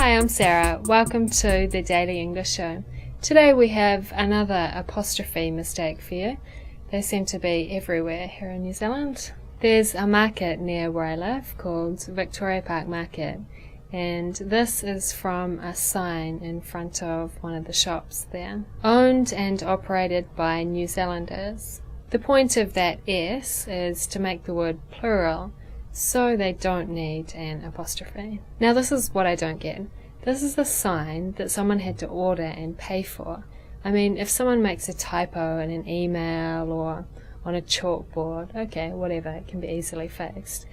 Hi, I'm Sarah. Welcome to the Daily English Show. Today we have another apostrophe mistake for you. They seem to be everywhere here in New Zealand. There's a market near where I live called Victoria Park Market, and this is from a sign in front of one of the shops there. Owned and operated by New Zealanders. The point of that S is to make the word plural, so they don't need an apostrophe. Now this is what I don't get. This is the sign that someone had to order and pay for. I mean, if someone makes a typo in an email or on a chalkboard, okay, whatever, it can be easily fixed.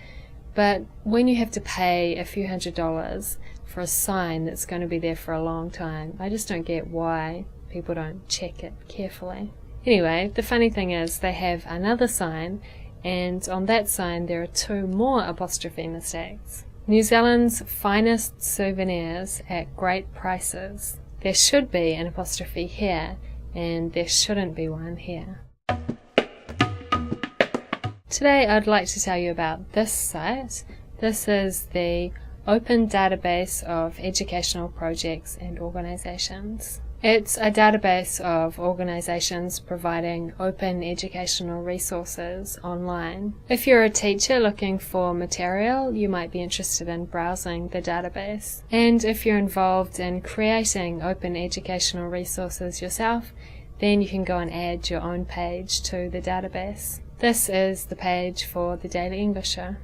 But when you have to pay a few $100s for a sign that's going to be there for a long time, I just don't get why people don't check it carefully. Anyway, the funny thing is they have another sign, and on that sign there are two more apostrophe mistakes. New Zealand's finest souvenirs at great prices. There should be an apostrophe here, and there shouldn't be one here. Today I'd like to tell you about this site. This is the Open Database of Educational Projects and Organisations. It's a database of organisations providing open educational resources online. If you're a teacher looking for material, you might be interested in browsing the database. And if you're involved in creating open educational resources yourself, then you can go and add your own page to the database. This is the page for the Daily English Show.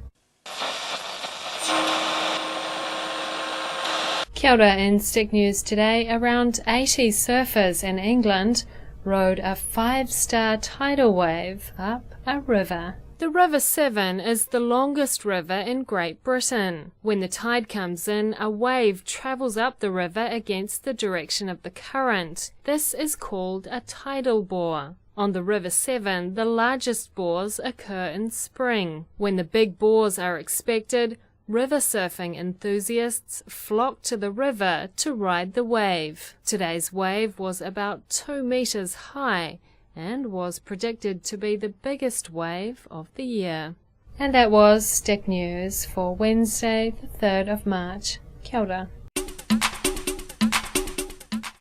Kia ora, in Stick News today, around 80 surfers in England rode a 5-star tidal wave up a river. The River Severn is the longest river in Great Britain. When the tide comes in, a wave travels up the river against the direction of the current. This is called a tidal bore. On the River Severn, the largest bores occur in spring. When the big bores are expected, river surfing enthusiasts flock to the river to ride the wave. Today's wave was about 2 meters high and was predicted to be the biggest wave of the year. And that was Stick News for Wednesday, the 3rd of March. Kia ora.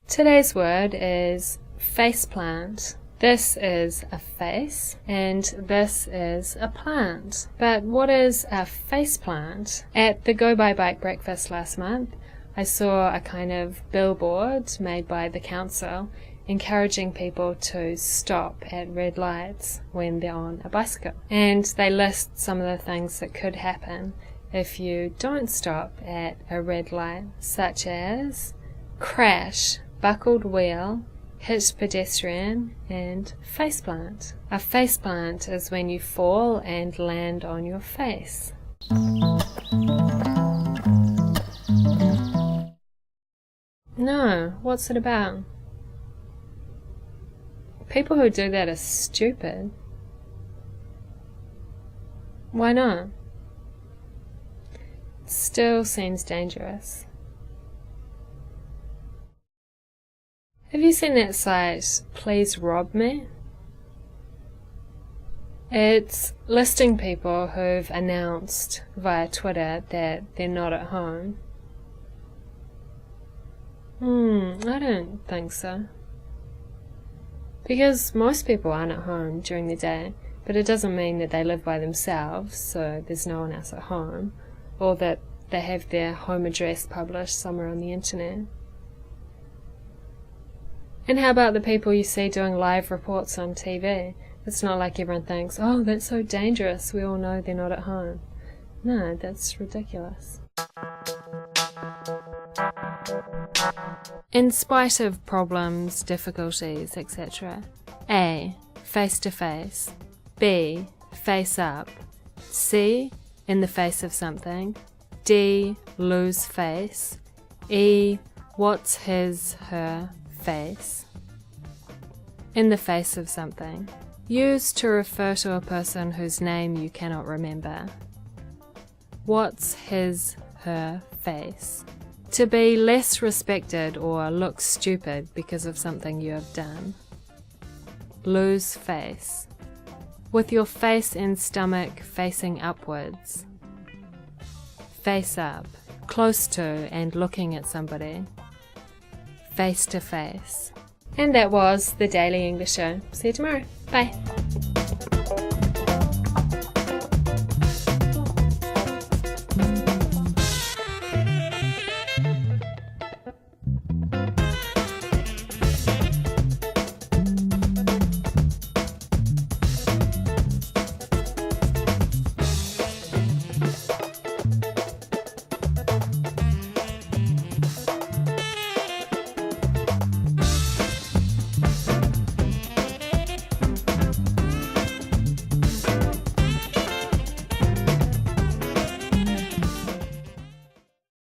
Today's word is faceplant. This is a face, and this is a plant. But what is a faceplant? At the Go By Bike breakfast last month, I saw a kind of billboard made by the council encouraging people to stop at red lights when they're on a bicycle. And they list some of the things that could happen if you don't stop at a red light, such as crash, buckled wheel, hit pedestrian, and faceplant. A faceplant is when you fall and land on your face. No, what's it about? People who do that are stupid. Why not? It still seems dangerous. Have you seen that site, Please Rob Me? It's listing people who've announced via Twitter that they're not at home. I don't think so. Because most people aren't at home during the day, but it doesn't mean that they live by themselves, so there's no one else at home, or that they have their home address published somewhere on the internet. And how about the people you see doing live reports on TV? It's not like everyone thinks, oh, that's so dangerous, we all know they're not at home. No, that's ridiculous. In spite of problems, difficulties, etc. A. Face to face. B. Face up. C. In the face of something. D. Lose face. E. What's his, her face? In the face of something. Used to refer to a person whose name you cannot remember. What's his, her face? To be less respected or look stupid because of something you have done. Lose face. With your face and stomach facing upwards. Face up. close to and looking at somebody, face to face. And that was the Daily English Show. See you tomorrow. Bye.